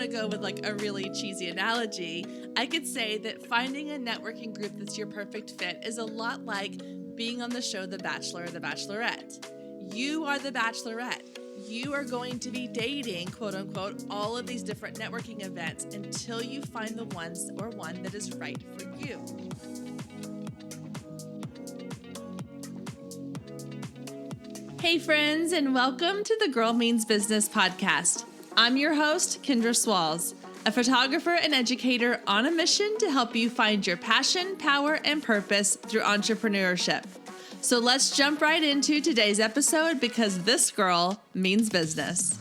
to go with like a really cheesy analogy, I could say that finding a networking group that's your perfect fit is a lot like being on the show The Bachelor or The Bachelorette. You are the Bachelorette. You are going to be dating, quote unquote, all of these different networking events until you find the ones or one that is right for you. Hey friends, and welcome to the Girl Means Business podcast. I'm your host, Kendra Swalls, a photographer and educator on a mission to help you find your passion, power, and purpose through entrepreneurship. So let's jump right into today's episode because this girl means business.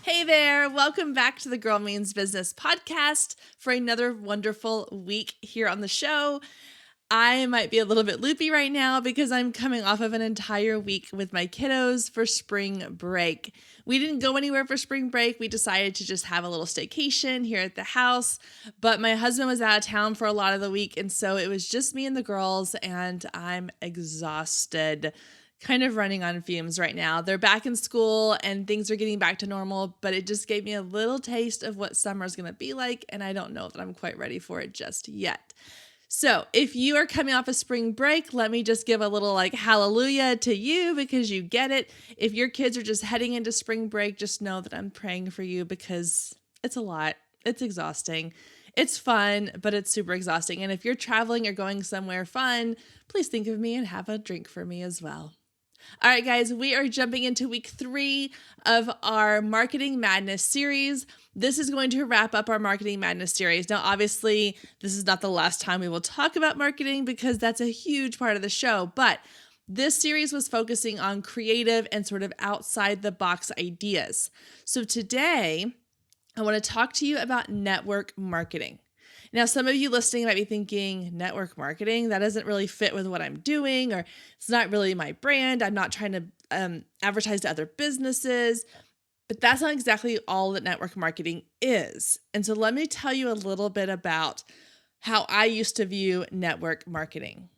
Hey there, welcome back to the Girl Means Business podcast for another wonderful week here on the show. I might be a little bit loopy right now because I'm coming off of an entire week with my kiddos for spring break. We didn't go anywhere for spring break. We decided to just have a little staycation here at the house, but my husband was out of town for a lot of the week, and so it was just me and the girls, and I'm exhausted, kind of running on fumes right now. They're back in school and things are getting back to normal, but it just gave me a little taste of what summer's going to be like, and I don't know that I'm quite ready for it just yet. So if you are coming off a spring break, let me just give a little hallelujah to you because you get it. If your kids are just heading into spring break, just know that I'm praying for you because it's a lot. It's exhausting. It's fun, but it's super exhausting. And if you're traveling or going somewhere fun, please think of me and have a drink for me as well. All right, guys, we are jumping into week 3 of our Marketing Madness series. This is going to wrap up our Marketing Madness series. Now, obviously, this is not the last time we will talk about marketing because that's a huge part of the show, but this series was focusing on creative and sort of outside the box ideas. So today, I want to talk to you about network marketing. Now, some of you listening might be thinking, network marketing, that doesn't really fit with what I'm doing, or it's not really my brand. I'm not trying to advertise to other businesses, but that's not exactly all that network marketing is. And so let me tell you a little bit about how I used to view network marketing.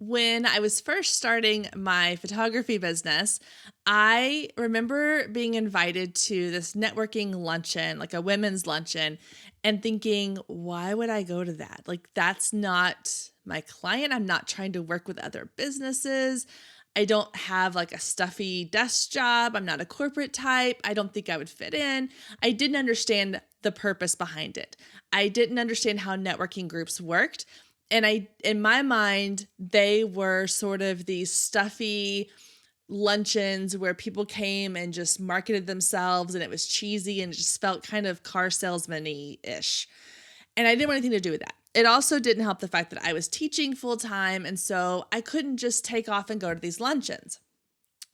When I was first starting my photography business, I remember being invited to this networking luncheon, like a women's luncheon, and thinking, why would I go to that? Like, that's not my client. I'm not trying to work with other businesses. I don't have like a stuffy desk job. I'm not a corporate type. I don't think I would fit in. I didn't understand the purpose behind it. I didn't understand how networking groups worked. And in my mind, they were sort of these stuffy luncheons where people came and just marketed themselves, and it was cheesy and it just felt kind of car salesman-y-ish. And I didn't want anything to do with that. It also didn't help the fact that I was teaching full time, and so I couldn't just take off and go to these luncheons.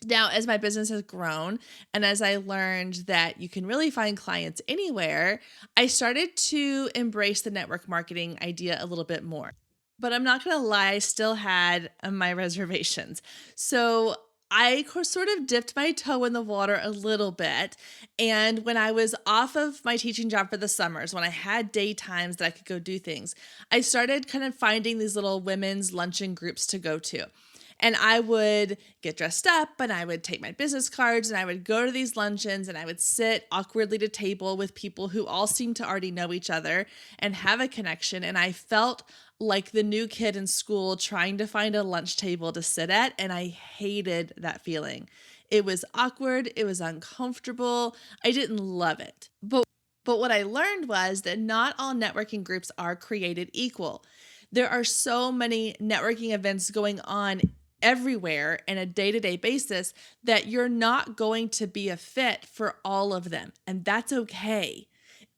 Now, as my business has grown and as I learned that you can really find clients anywhere, I started to embrace the network marketing idea a little bit more. But I'm not going to lie, I still had my reservations. So I sort of dipped my toe in the water a little bit. And when I was off of my teaching job for the summers, when I had daytimes that I could go do things, I started kind of finding these little women's luncheon groups to go to. And I would get dressed up and I would take my business cards and I would go to these luncheons and I would sit awkwardly at a table with people who all seemed to already know each other and have a connection. And I felt like the new kid in school trying to find a lunch table to sit at. And I hated that feeling. It was awkward. It was uncomfortable. I didn't love it. But what I learned was that not all networking groups are created equal. There are so many networking events going on everywhere in a day-to-day basis that you're not going to be a fit for all of them. And that's okay.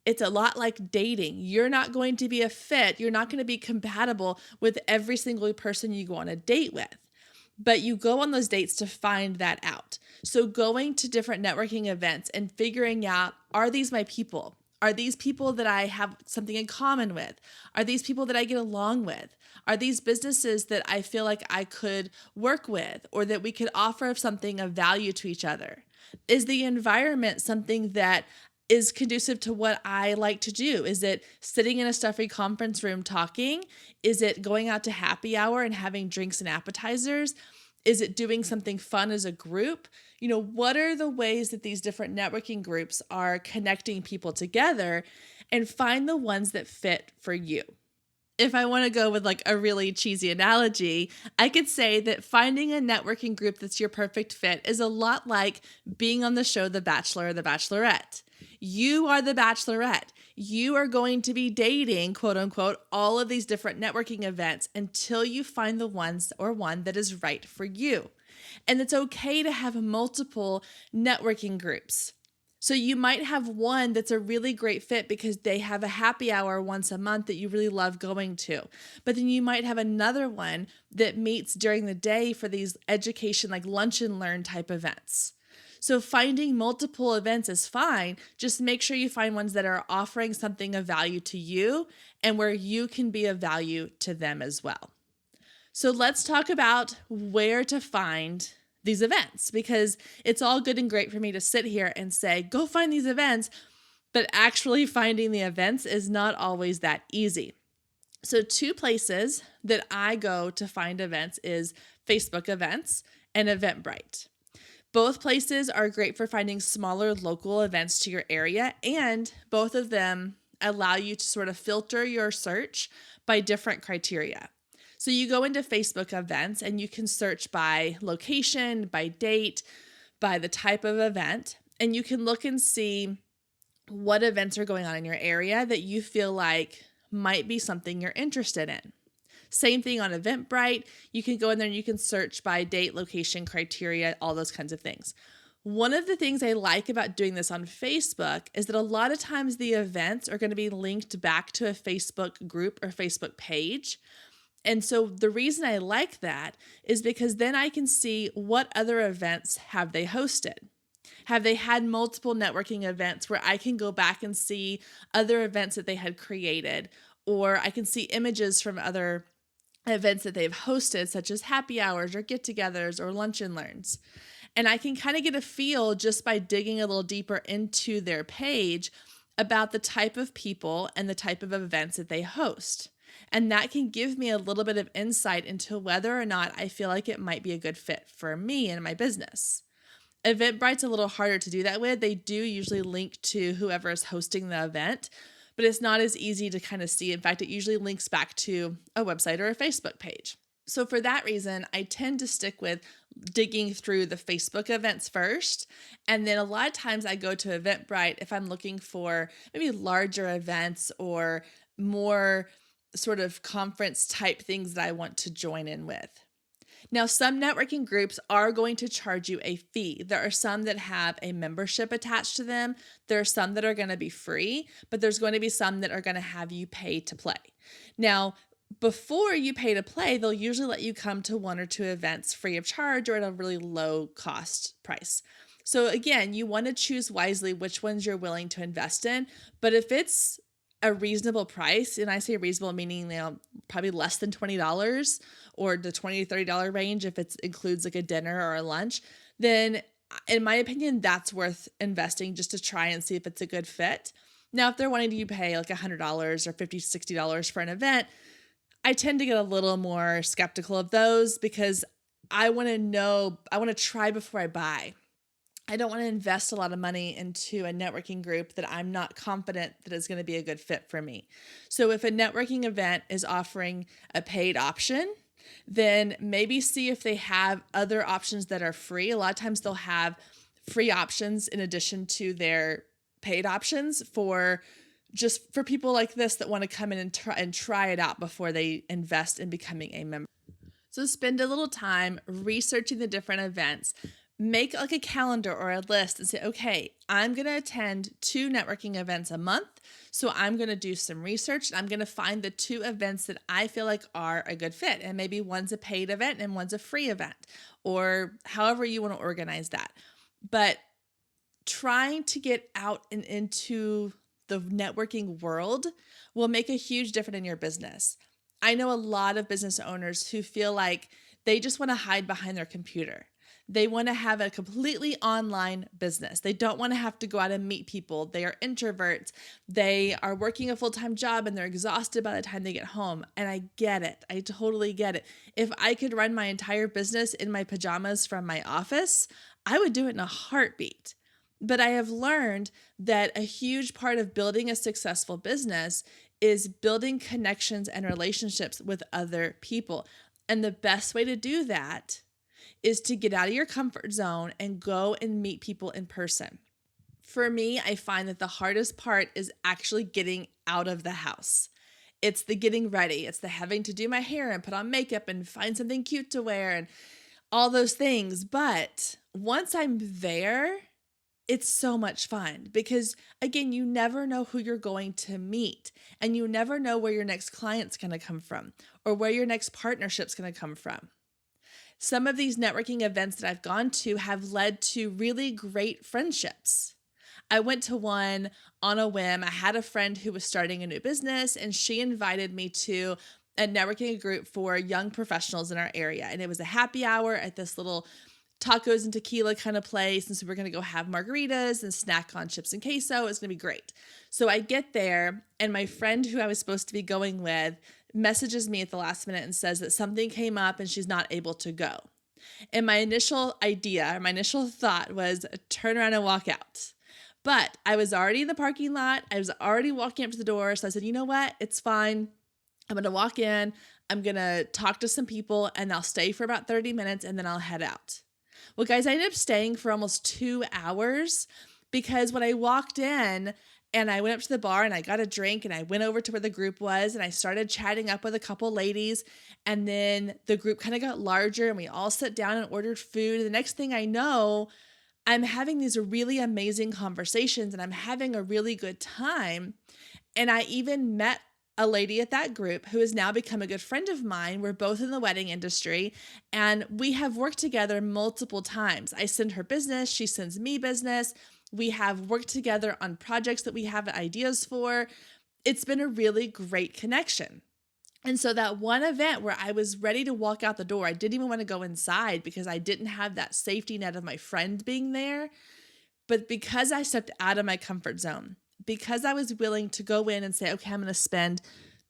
It's a lot like dating. You're not going to be a fit. You're not going to be compatible with every single person you go on a date with. But you go on those dates to find that out. So going to different networking events and figuring out, are these my people? Are these people that I have something in common with? Are these people that I get along with? Are these businesses that I feel like I could work with or that we could offer something of value to each other? Is the environment something that is conducive to what I like to do? Is it sitting in a stuffy conference room talking? Is it going out to happy hour and having drinks and appetizers? Is it doing something fun as a group? What are the ways that these different networking groups are connecting people together, and find the ones that fit for you. If I want to go with like a really cheesy analogy, I could say that finding a networking group that's your perfect fit is a lot like being on the show The Bachelor or The Bachelorette. You are the bachelorette. You are going to be dating, quote unquote, all of these different networking events until you find the ones or one that is right for you. And it's okay to have multiple networking groups. So you might have one that's a really great fit because they have a happy hour once a month that you really love going to. But then you might have another one that meets during the day for these education, like lunch and learn type events. So finding multiple events is fine. Just make sure you find ones that are offering something of value to you and where you can be of value to them as well. So let's talk about where to find these events, because it's all good and great for me to sit here and say, go find these events, but actually finding the events is not always that easy. So 2 places that I go to find events is Facebook events and Eventbrite. Both places are great for finding smaller local events to your area, and both of them allow you to sort of filter your search by different criteria. So you go into Facebook events and you can search by location, by date, by the type of event, and you can look and see what events are going on in your area that you feel like might be something you're interested in. Same thing on Eventbrite. You can go in there and you can search by date, location, criteria, all those kinds of things. One of the things I like about doing this on Facebook is that a lot of times the events are going to be linked back to a Facebook group or Facebook page. And so the reason I like that is because then I can see what other events have they hosted. Have they had multiple networking events where I can go back and see other events that they had created, or I can see images from other events that they've hosted, such as happy hours or get-togethers or lunch and learns. And I can kind of get a feel just by digging a little deeper into their page about the type of people and the type of events that they host. And that can give me a little bit of insight into whether or not I feel like it might be a good fit for me and my business. Eventbrite's a little harder to do that with. They do usually link to whoever is hosting the event, but it's not as easy to kind of see. In fact, it usually links back to a website or a Facebook page. So for that reason, I tend to stick with digging through the Facebook events first. And then a lot of times I go to Eventbrite if I'm looking for maybe larger events or more sort of conference type things that I want to join in with. Now, some networking groups are going to charge you a fee. There are some that have a membership attached to them. There are some that are going to be free, but there's going to be some that are going to have you pay to play. Now, before you pay to play, they'll usually let you come to 1 or 2 events free of charge or at a really low cost price. So again, you want to choose wisely which ones you're willing to invest in, but if it's a reasonable price, and I say reasonable meaning probably less than $20 or the $20 to $30 range if it includes like a dinner or a lunch, then in my opinion, that's worth investing just to try and see if it's a good fit. Now, if they're wanting you to pay like $100 or $50, $60 for an event, I tend to get a little more skeptical of those because I want to try before I buy. I don't want to invest a lot of money into a networking group that I'm not confident that is going to be a good fit for me. So if a networking event is offering a paid option, then maybe see if they have other options that are free. A lot of times they'll have free options in addition to their paid options for people like this that want to come in and try it out before they invest in becoming a member. So spend a little time researching the different events. Make like a calendar or a list and say, okay, I'm going to attend 2 networking events a month. So I'm going to do some research and I'm going to find the 2 events that I feel like are a good fit. And maybe one's a paid event and one's a free event, or however you want to organize that. But trying to get out and into the networking world will make a huge difference in your business. I know a lot of business owners who feel like they just want to hide behind their computer. They want to have a completely online business. They don't want to have to go out and meet people. They are introverts. They are working a full-time job and they're exhausted by the time they get home. And I get it. I totally get it. If I could run my entire business in my pajamas from my office, I would do it in a heartbeat. But I have learned that a huge part of building a successful business is building connections and relationships with other people. And the best way to do that is to get out of your comfort zone and go and meet people in person. For me, I find that the hardest part is actually getting out of the house. It's the getting ready. It's the having to do my hair and put on makeup and find something cute to wear and all those things. But once I'm there, it's so much fun because, again, you never know who you're going to meet and you never know where your next client's going to come from or where your next partnership's going to come from. Some of these networking events that I've gone to have led to really great friendships. I went to one on a whim. I had a friend who was starting a new business and she invited me to a networking group for young professionals in our area. And it was a happy hour at this little tacos and tequila kind of place. And so we're going to go have margaritas and snack on chips and queso. It's going to be great. So I get there and my friend who I was supposed to be going with messages me at the last minute and says that something came up and she's not able to go. And my initial thought was turn around and walk out. But I was already in the parking lot. I was already walking up to the door. So I said, you know what? It's fine. I'm going to walk in. I'm going to talk to some people and I'll stay for about 30 minutes and then I'll head out. Well, guys, I ended up staying for almost 2 hours because when I walked in, and I went up to the bar and I got a drink and I went over to where the group was and I started chatting up with a couple ladies. And then the group kind of got larger and we all sat down and ordered food. And the next thing I know, I'm having these really amazing conversations and I'm having a really good time. And I even met a lady at that group who has now become a good friend of mine. We're both in the wedding industry and we have worked together multiple times. I send her business, she sends me business. We have worked together on projects that we have ideas for. It's been a really great connection. And so that one event where I was ready to walk out the door, I didn't even want to go inside because I didn't have that safety net of my friend being there. But because I stepped out of my comfort zone, because I was willing to go in and say, okay, I'm going to spend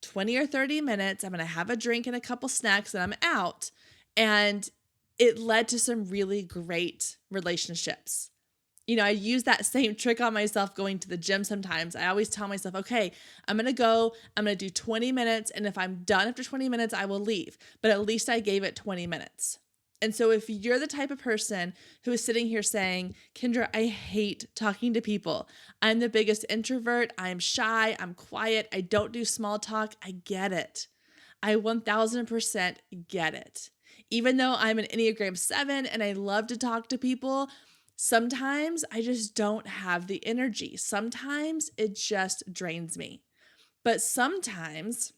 20 or 30 minutes, I'm going to have a drink and a couple snacks and I'm out. And it led to some really great relationships. You know, I use that same trick on myself going to the gym sometimes. I always tell myself, okay, I'm going to do 20 minutes. And if I'm done after 20 minutes, I will leave. But at least I gave it 20 minutes. And so if you're the type of person who is sitting here saying, Kendra, I hate talking to people. I'm the biggest introvert. I'm shy. I'm quiet. I don't do small talk. I get it. I 1000% get it. Even though I'm an Enneagram 7 and I love to talk to people, sometimes I just don't have the energy. Sometimes it just drains me. But sometimes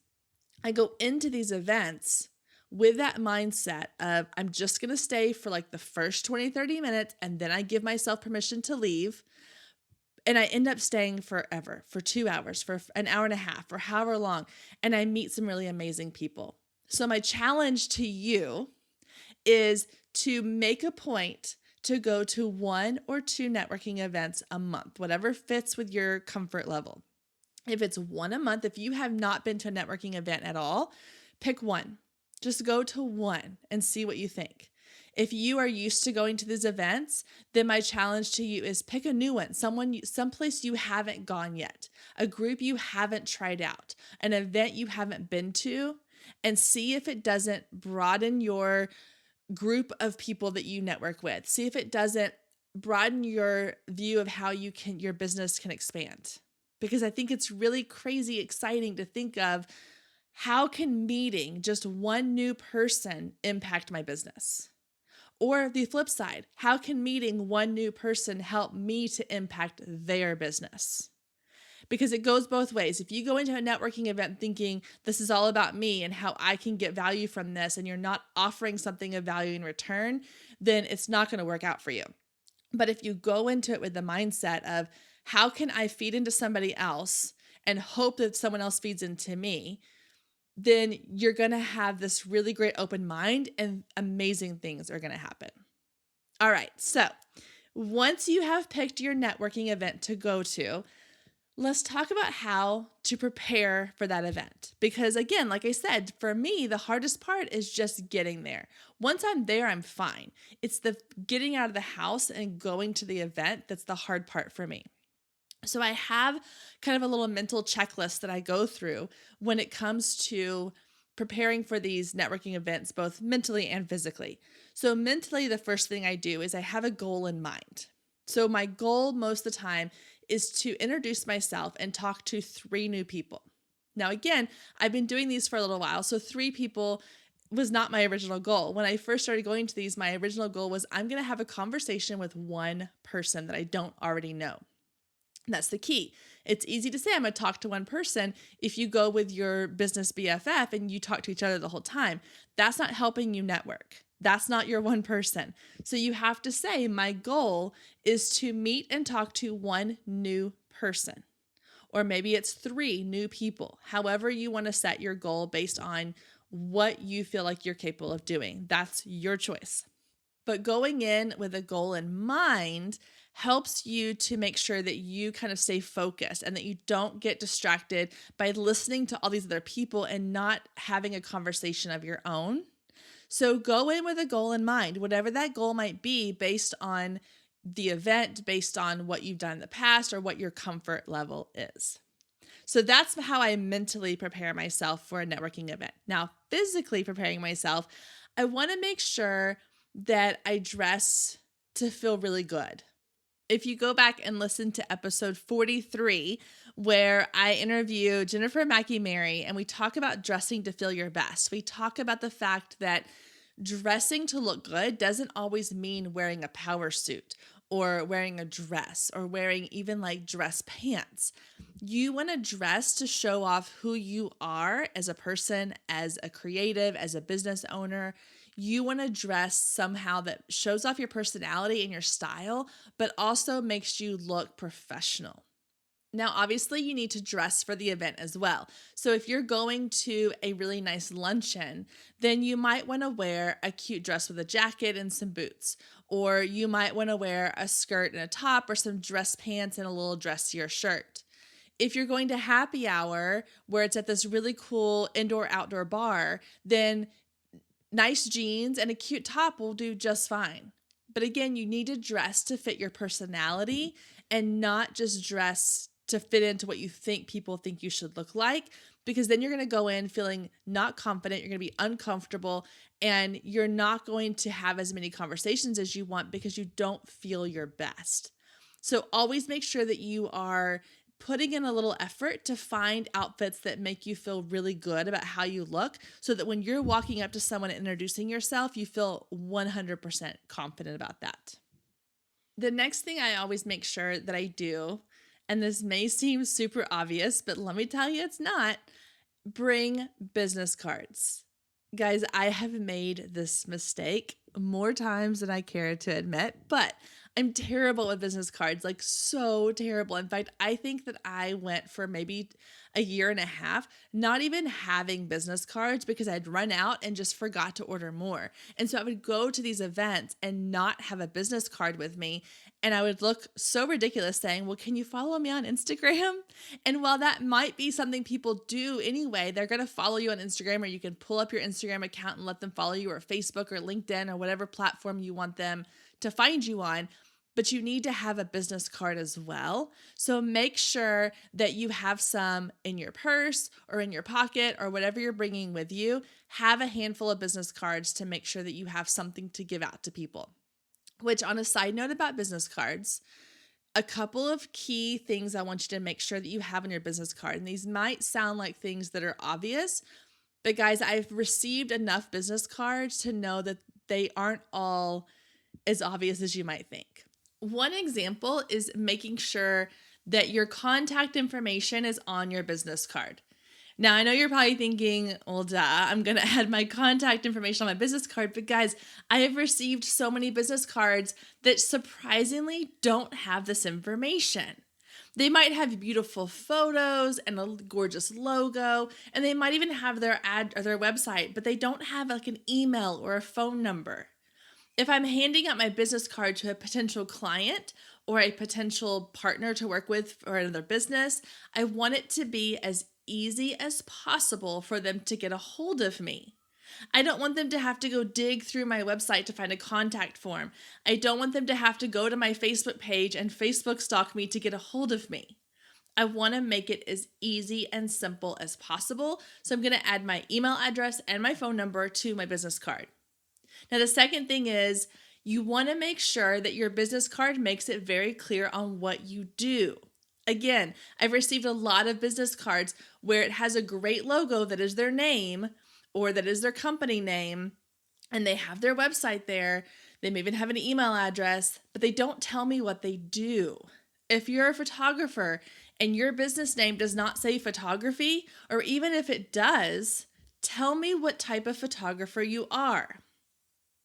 I go into these events with that mindset of I'm just going to stay for like the first 20, 30 minutes and then I give myself permission to leave. And I end up staying forever, for 2 hours, for an hour and a half, for however long. And I meet some really amazing people. So my challenge to you is to make a point to go to 1 or 2 networking events a month, whatever fits with your comfort level. If it's 1 a month, if you have not been to a networking event at all, pick 1. Just go to 1 and see what you think. If you are used to going to these events, then my challenge to you is pick a new one, someplace you haven't gone yet, a group you haven't tried out, an event you haven't been to, and see if it doesn't broaden your group of people that you network with. See if it doesn't broaden your view of how your business can expand. Because I think it's really crazy exciting to think of how can meeting just one new person impact my business? Or the flip side, how can meeting one new person help me to impact their business? Because it goes both ways. If you go into a networking event thinking this is all about me and how I can get value from this, and you're not offering something of value in return, then it's not going to work out for you. But if you go into it with the mindset of how can I feed into somebody else and hope that someone else feeds into me, then you're going to have this really great open mind and amazing things are going to happen. All right, so once you have picked your networking event to go to, let's talk about how to prepare for that event. Because again, like I said, for me, the hardest part is just getting there. Once I'm there, I'm fine. It's the getting out of the house and going to the event that's the hard part for me. So I have kind of a little mental checklist that I go through when it comes to preparing for these networking events, both mentally and physically. So mentally, the first thing I do is I have a goal in mind. So my goal most of the time is to introduce myself and talk to 3 new people. Now, again, I've been doing these for a little while. So 3 people was not my original goal. When I first started going to these, my original goal was I'm going to have a conversation with one person that I don't already know. That's the key. It's easy to say I'm going to talk to one person if you go with your business BFF and you talk to each other the whole time. That's not helping you network. That's not your one person. So you have to say, my goal is to meet and talk to one new person. Or maybe it's 3 new people. However you want to set your goal based on what you feel like you're capable of doing. That's your choice. But going in with a goal in mind helps you to make sure that you kind of stay focused and that you don't get distracted by listening to all these other people and not having a conversation of your own. So go in with a goal in mind, whatever that goal might be, based on the event, based on what you've done in the past or what your comfort level is. So that's how I mentally prepare myself for a networking event. Now, physically preparing myself, I want to make sure that I dress to feel really good. If you go back and listen to episode 43, where I interview Jennifer Mackey Mary and we talk about dressing to feel your best, we talk about the fact that dressing to look good doesn't always mean wearing a power suit or wearing a dress or wearing even like dress pants. You want to dress to show off who you are as a person, as a creative, as a business owner. You want to dress somehow that shows off your personality and your style, but also makes you look professional. Now, obviously, you need to dress for the event as well. So if you're going to a really nice luncheon, then you might want to wear a cute dress with a jacket and some boots. Or you might want to wear a skirt and a top or some dress pants and a little dressier shirt. If you're going to happy hour where it's at this really cool indoor-outdoor bar, then nice jeans and a cute top will do just fine. But again, you need to dress to fit your personality and not just dress to fit into what you think people think you should look like, because then you're going to go in feeling not confident, you're going to be uncomfortable, and you're not going to have as many conversations as you want because you don't feel your best. So always make sure that you are putting in a little effort to find outfits that make you feel really good about how you look so that when you're walking up to someone and introducing yourself, you feel 100% confident about that. The next thing I always make sure that I do, and this may seem super obvious, but let me tell you it's not, bring business cards. Guys, I have made this mistake more times than I care to admit, but I'm terrible with business cards, like so terrible. In fact, I think that I went for maybe a year and a half not even having business cards because I'd run out and just forgot to order more. And so I would go to these events and not have a business card with me. And I would look so ridiculous saying, well, can you follow me on Instagram? And while that might be something people do anyway, they're going to follow you on Instagram, or you can pull up your Instagram account and let them follow you, or Facebook or LinkedIn or whatever platform you want them to find you on. But you need to have a business card as well. So make sure that you have some in your purse or in your pocket or whatever you're bringing with you. Have a handful of business cards to make sure that you have something to give out to people. Which, on a side note about business cards, a couple of key things I want you to make sure that you have on your business card. And these might sound like things that are obvious, but guys, I've received enough business cards to know that they aren't all as obvious as you might think. One example is making sure that your contact information is on your business card. Now, I know you're probably thinking, well, duh, I'm going to add my contact information on my business card. But guys, I have received so many business cards that surprisingly don't have this information. They might have beautiful photos and a gorgeous logo, and they might even have their ad or their website, but they don't have like an email or a phone number. If I'm handing out my business card to a potential client or a potential partner to work with for another business, I want it to be as easy as possible for them to get a hold of me. I don't want them to have to go dig through my website to find a contact form. I don't want them to have to go to my Facebook page and Facebook stalk me to get a hold of me. I want to make it as easy and simple as possible. So I'm going to add my email address and my phone number to my business card. Now, the second thing is you want to make sure that your business card makes it very clear on what you do. Again, I've received a lot of business cards where it has a great logo that is their name or that is their company name, and they have their website there. They may even have an email address, but they don't tell me what they do. If you're a photographer and your business name does not say photography, or even if it does, tell me what type of photographer you are.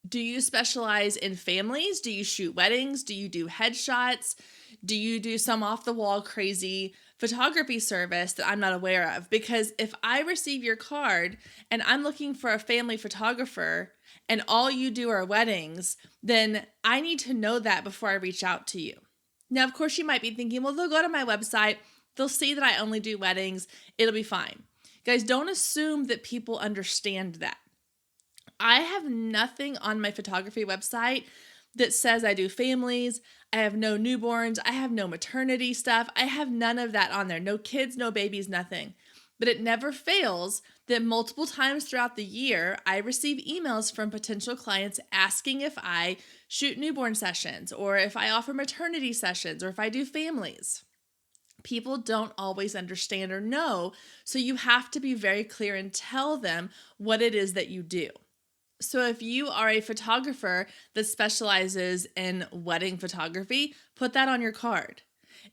Do you specialize in families? Do you shoot weddings? Do you do headshots? Do you do some off-the-wall crazy photography service that I'm not aware of? Because if I receive your card and I'm looking for a family photographer and all you do are weddings, then I need to know that before I reach out to you. Now, of course, you might be thinking, well, they'll go to my website. They'll see that I only do weddings. It'll be fine. Guys, don't assume that people understand that. I have nothing on my photography website that says I do families. I have no newborns. I have no maternity stuff. I have none of that on there. No kids, no babies, nothing. But it never fails that multiple times throughout the year, I receive emails from potential clients asking if I shoot newborn sessions or if I offer maternity sessions or if I do families. People don't always understand or know, so you have to be very clear and tell them what it is that you do. So if you are a photographer that specializes in wedding photography, put that on your card.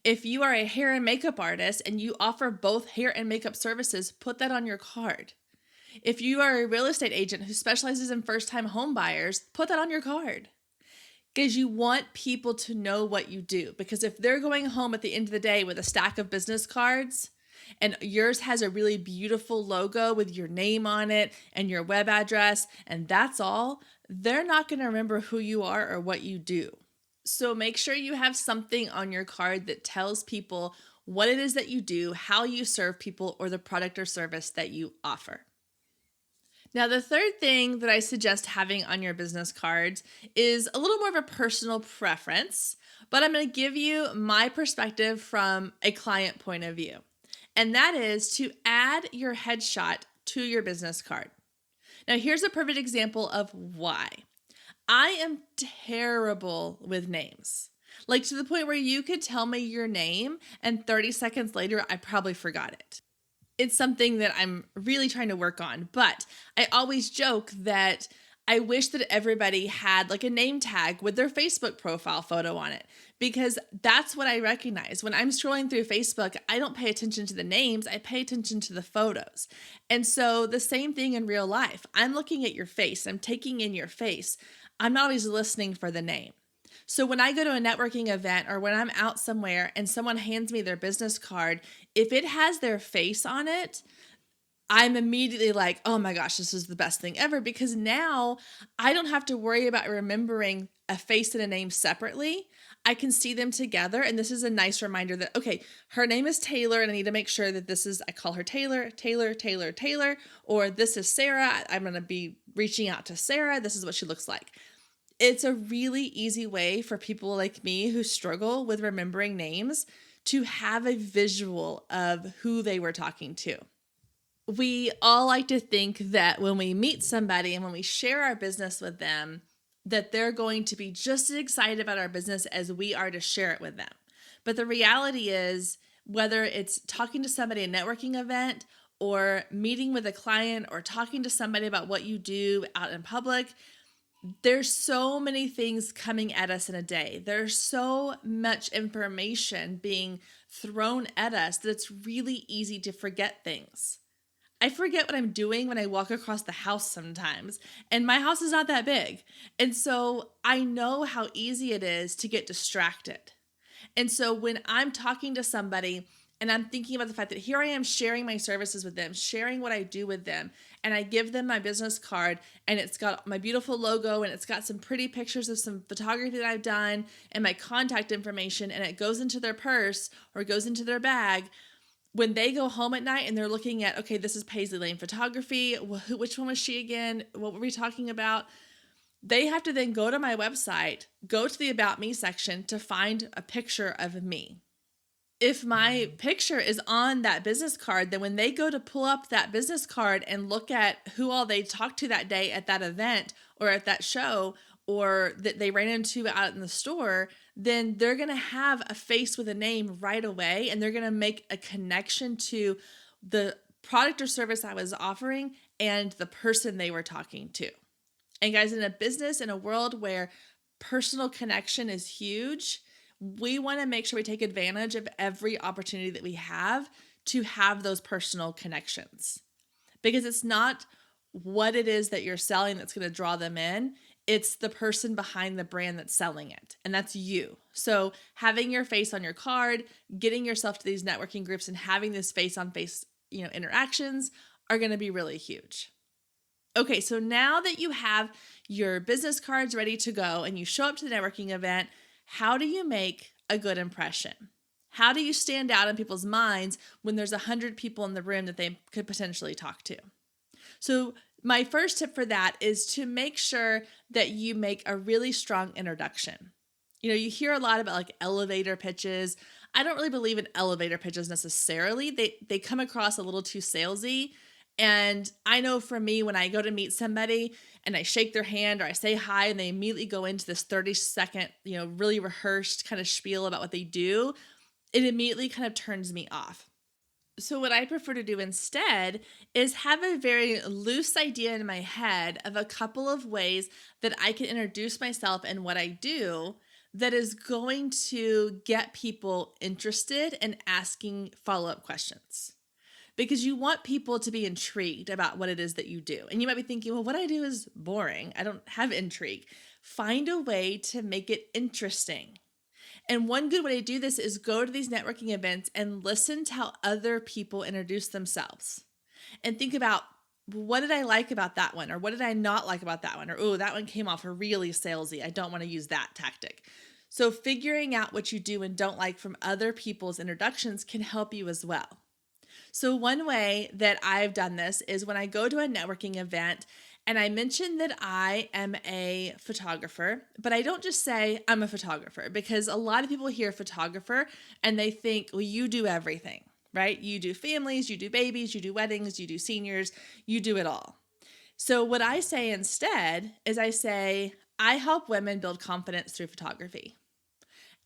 If you are a hair and makeup artist and you offer both hair and makeup services, put that on your card. If you are a real estate agent who specializes in first-time home buyers, put that on your card. Because you want people to know what you do. Because if they're going home at the end of the day with a stack of business cards, and yours has a really beautiful logo with your name on it and your web address, and that's all, they're not going to remember who you are or what you do. So make sure you have something on your card that tells people what it is that you do, how you serve people, or the product or service that you offer. Now, the third thing that I suggest having on your business cards is a little more of a personal preference, but I'm going to give you my perspective from a client point of view. And that is to add your headshot to your business card. Now, here's a perfect example of why. I am terrible with names. Like to the point where you could tell me your name and 30 seconds later, I probably forgot it. It's something that I'm really trying to work on, but I always joke that I wish that everybody had like a name tag with their Facebook profile photo on it, because that's what I recognize. When I'm scrolling through Facebook, I don't pay attention to the names, I pay attention to the photos. And so the same thing in real life. I'm looking at your face, I'm taking in your face. I'm not always listening for the name. So when I go to a networking event or when I'm out somewhere and someone hands me their business card, if it has their face on it, I'm immediately like, oh my gosh, this is the best thing ever, because now I don't have to worry about remembering a face and a name separately. I can see them together. And this is a nice reminder that, okay, her name is Taylor and I need to make sure that this is, I call her Taylor, or this is Sarah. I'm going to be reaching out to Sarah. This is what she looks like. It's a really easy way for people like me who struggle with remembering names to have a visual of who they were talking to. We all like to think that when we meet somebody and when we share our business with them, that they're going to be just as excited about our business as we are to share it with them. But the reality is, whether it's talking to somebody at a networking event or meeting with a client or talking to somebody about what you do out in public, there's so many things coming at us in a day. There's so much information being thrown at us that it's really easy to forget things. I forget what I'm doing when I walk across the house sometimes, and my house is not that big. And so I know how easy it is to get distracted. And so when I'm talking to somebody and I'm thinking about the fact that here I am sharing my services with them, sharing what I do with them, and I give them my business card, and it's got my beautiful logo, and it's got some pretty pictures of some photography that I've done and my contact information, and it goes into their purse or goes into their bag, when they go home at night and they're looking at, okay, this is Paisley Lane Photography, which one was she again? What were we talking about? They have to then go to my website, go to the About Me section to find a picture of me. If my picture is on that business card, then when they go to pull up that business card and look at who all they talked to that day at that event or at that show, or that they ran into out in the store, then they're going to have a face with a name right away, and they're going to make a connection to the product or service I was offering and the person they were talking to. And guys, in a business, in a world where personal connection is huge, we want to make sure we take advantage of every opportunity that we have to have those personal connections. Because it's not what it is that you're selling that's going to draw them in. It's the person behind the brand that's selling it, and that's you. So having your face on your card, getting yourself to these networking groups, and having this face-on-face, interactions are going to be really huge. Okay, so now that you have your business cards ready to go and you show up to the networking event, how do you make a good impression? How do you stand out in people's minds when there's 100 people in the room that they could potentially talk to? So my first tip for that is to make sure that you make a really strong introduction. You hear a lot about like elevator pitches. I don't really believe in elevator pitches necessarily. They come across a little too salesy. And I know for me, when I go to meet somebody and I shake their hand or I say hi and they immediately go into this 30-second, really rehearsed kind of spiel about what they do, it immediately kind of turns me off. So what I prefer to do instead is have a very loose idea in my head of a couple of ways that I can introduce myself and what I do that is going to get people interested and asking follow-up questions. Because you want people to be intrigued about what it is that you do. And you might be thinking, well, what I do is boring. I don't have intrigue. Find a way to make it interesting. And one good way to do this is go to these networking events and listen to how other people introduce themselves. And think about, what did I like about that one? Or what did I not like about that one? Or, oh, that one came off really salesy. I don't want to use that tactic. So figuring out what you do and don't like from other people's introductions can help you as well. So one way that I've done this is when I go to a networking event and I mention that I am a photographer, but I don't just say I'm a photographer, because a lot of people hear photographer and they think, well, you do everything, right? You do families, you do babies, you do weddings, you do seniors, you do it all. So what I say instead is I say, I help women build confidence through photography.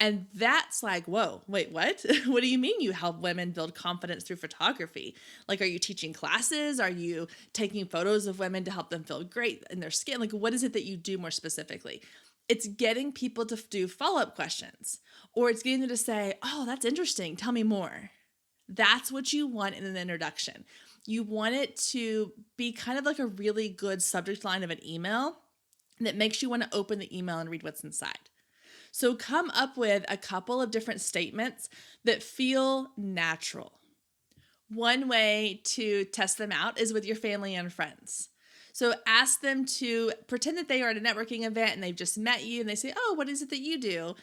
And that's like, whoa, wait, what? What do you mean you help women build confidence through photography? Like, are you teaching classes? Are you taking photos of women to help them feel great in their skin? Like, what is it that you do more specifically? It's getting people to do follow-up questions, or it's getting them to say, oh, that's interesting. Tell me more. That's what you want in an introduction. You want it to be kind of like a really good subject line of an email that makes you want to open the email and read what's inside. So come up with a couple of different statements that feel natural. One way to test them out is with your family and friends. So ask them to pretend that they are at a networking event and they've just met you and they say, oh, what is it that you do?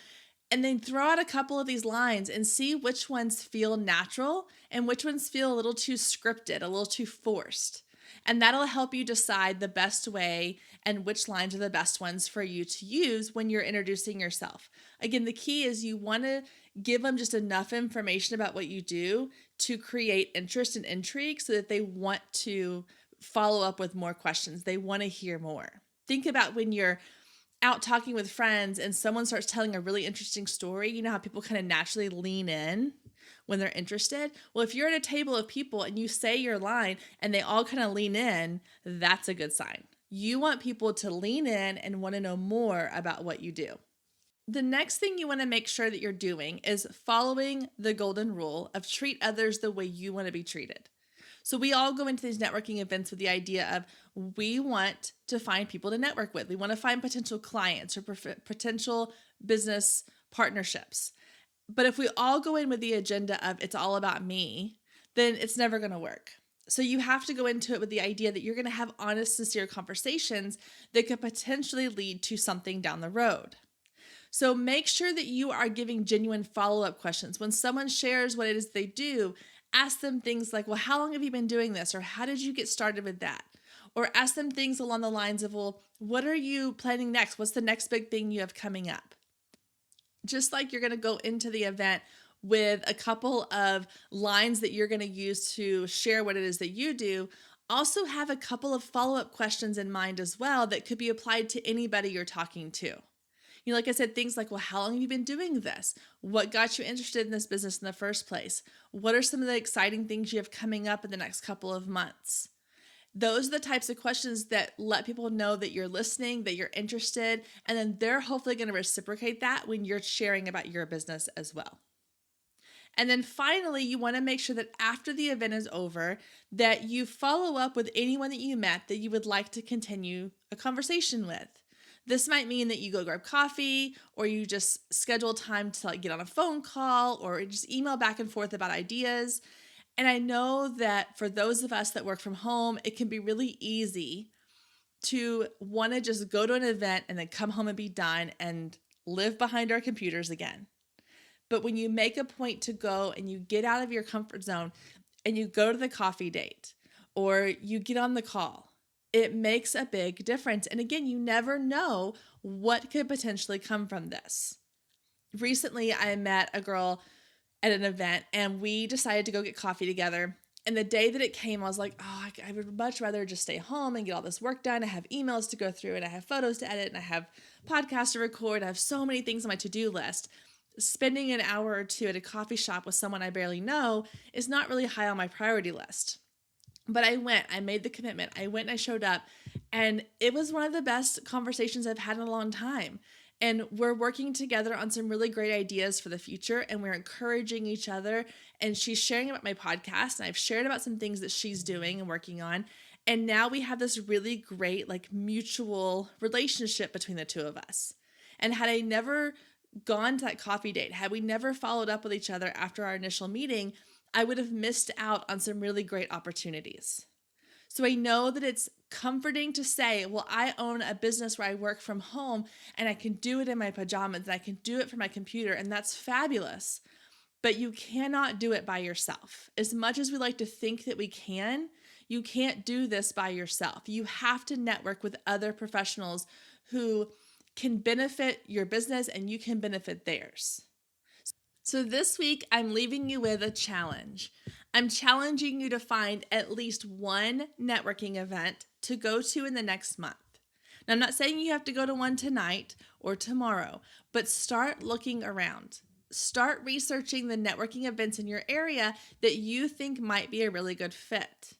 And then throw out a couple of these lines and see which ones feel natural and which ones feel a little too scripted, a little too forced. And that'll help you decide the best way and which lines are the best ones for you to use when you're introducing yourself. Again, the key is you want to give them just enough information about what you do to create interest and intrigue so that they want to follow up with more questions. They want to hear more. Think about when you're out talking with friends and someone starts telling a really interesting story. You know how people kind of naturally lean in when they're interested? Well, if you're at a table of people and you say your line and they all kind of lean in, that's a good sign. You want people to lean in and want to know more about what you do. The next thing you want to make sure that you're doing is following the golden rule of treat others the way you want to be treated. So we all go into these networking events with the idea of we want to find people to network with. We want to find potential clients or potential business partnerships. But if we all go in with the agenda of it's all about me, then it's never going to work. So you have to go into it with the idea that you're going to have honest, sincere conversations that could potentially lead to something down the road. So make sure that you are giving genuine follow-up questions. When someone shares what it is they do, ask them things like, well, how long have you been doing this? Or how did you get started with that? Or ask them things along the lines of, well, what are you planning next? What's the next big thing you have coming up? Just like you're going to go into the event with a couple of lines that you're going to use to share what it is that you do, also have a couple of follow-up questions in mind as well that could be applied to anybody you're talking to. Like I said, things like, well, how long have you been doing this? What got you interested in this business in the first place? What are some of the exciting things you have coming up in the next couple of months? Those are the types of questions that let people know that you're listening, that you're interested, and then they're hopefully going to reciprocate that when you're sharing about your business as well. And then finally, you want to make sure that after the event is over, that you follow up with anyone that you met that you would like to continue a conversation with. This might mean that you go grab coffee, or you just schedule time to get on a phone call, or just email back and forth about ideas. And I know that for those of us that work from home, it can be really easy to want to just go to an event and then come home and be done and live behind our computers again. But when you make a point to go and you get out of your comfort zone and you go to the coffee date or you get on the call, it makes a big difference. And again, you never know what could potentially come from this. Recently, I met a girl at an event and we decided to go get coffee together. And the day that it came, I was like, oh, I would much rather just stay home and get all this work done. I have emails to go through and I have photos to edit and I have podcasts to record. I have so many things on my to-do list. Spending an hour or two at a coffee shop with someone I barely know is not really high on my priority list. But I made the commitment. I went and I showed up, and it was one of the best conversations I've had in a long time. And we're working together on some really great ideas for the future, and we're encouraging each other. And she's sharing about my podcast, and I've shared about some things that she's doing and working on. And now we have this really great, mutual relationship between the two of us. And had I never gone to that coffee date, had we never followed up with each other after our initial meeting, I would have missed out on some really great opportunities. So I know that it's comforting to say, well, I own a business where I work from home and I can do it in my pajamas and I can do it from my computer, and that's fabulous. But you cannot do it by yourself. As much as we like to think that we can, you can't do this by yourself. You have to network with other professionals who can benefit your business and you can benefit theirs. So this week, I'm leaving you with a challenge. I'm challenging you to find at least one networking event to go to in the next month. Now, I'm not saying you have to go to one tonight or tomorrow, but start looking around. Start researching the networking events in your area that you think might be a really good fit,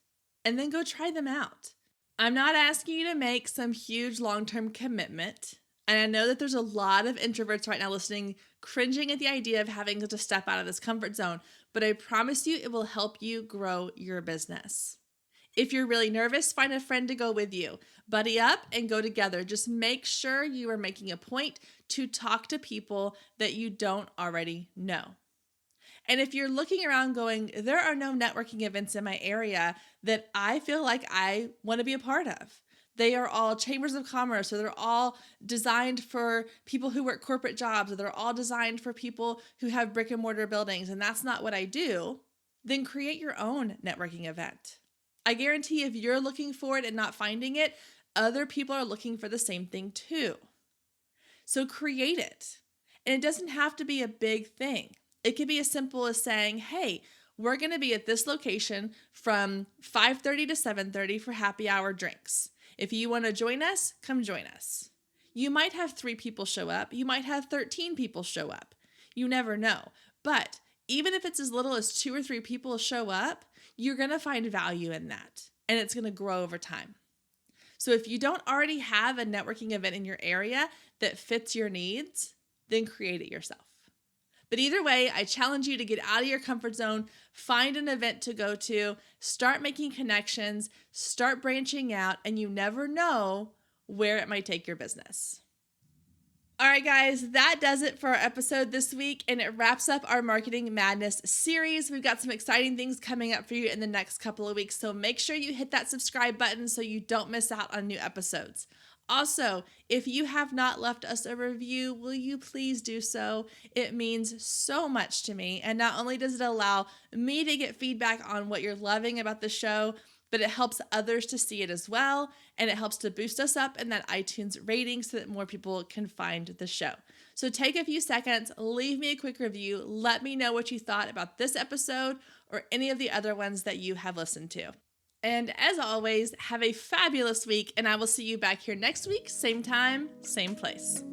and then go try them out. I'm not asking you to make some huge long-term commitment. And I know that there's a lot of introverts right now listening, cringing at the idea of having to step out of this comfort zone, but I promise you it will help you grow your business. If you're really nervous, find a friend to go with you. Buddy up and go together. Just make sure you are making a point to talk to people that you don't already know. And if you're looking around going, there are no networking events in my area that I feel like I want to be a part of. They are all chambers of commerce, or they're all designed for people who work corporate jobs, or they're all designed for people who have brick and mortar buildings, and that's not what I do, then create your own networking event. I guarantee if you're looking for it and not finding it, other people are looking for the same thing too. So create it. And it doesn't have to be a big thing. It could be as simple as saying, hey, we're going to be at this location from 5:30 to 7:30 for happy hour drinks. If you want to join us, come join us. You might have 3 people show up. You might have 13 people show up. You never know. But even if it's as little as 2 or 3 people show up, you're going to find value in that, and it's going to grow over time. So if you don't already have a networking event in your area that fits your needs, then create it yourself. But either way, I challenge you to get out of your comfort zone, find an event to go to, start making connections, start branching out, and you never know where it might take your business. All right, guys, that does it for our episode this week, and it wraps up our Marketing Madness series. We've got some exciting things coming up for you in the next couple of weeks, so make sure you hit that subscribe button so you don't miss out on new episodes. Also, if you have not left us a review, will you please do so? It means so much to me, and not only does it allow me to get feedback on what you're loving about the show, but it helps others to see it as well, and it helps to boost us up in that iTunes rating so that more people can find the show. So take a few seconds, leave me a quick review, let me know what you thought about this episode or any of the other ones that you have listened to. And as always, have a fabulous week, and I will see you back here next week, same time, same place.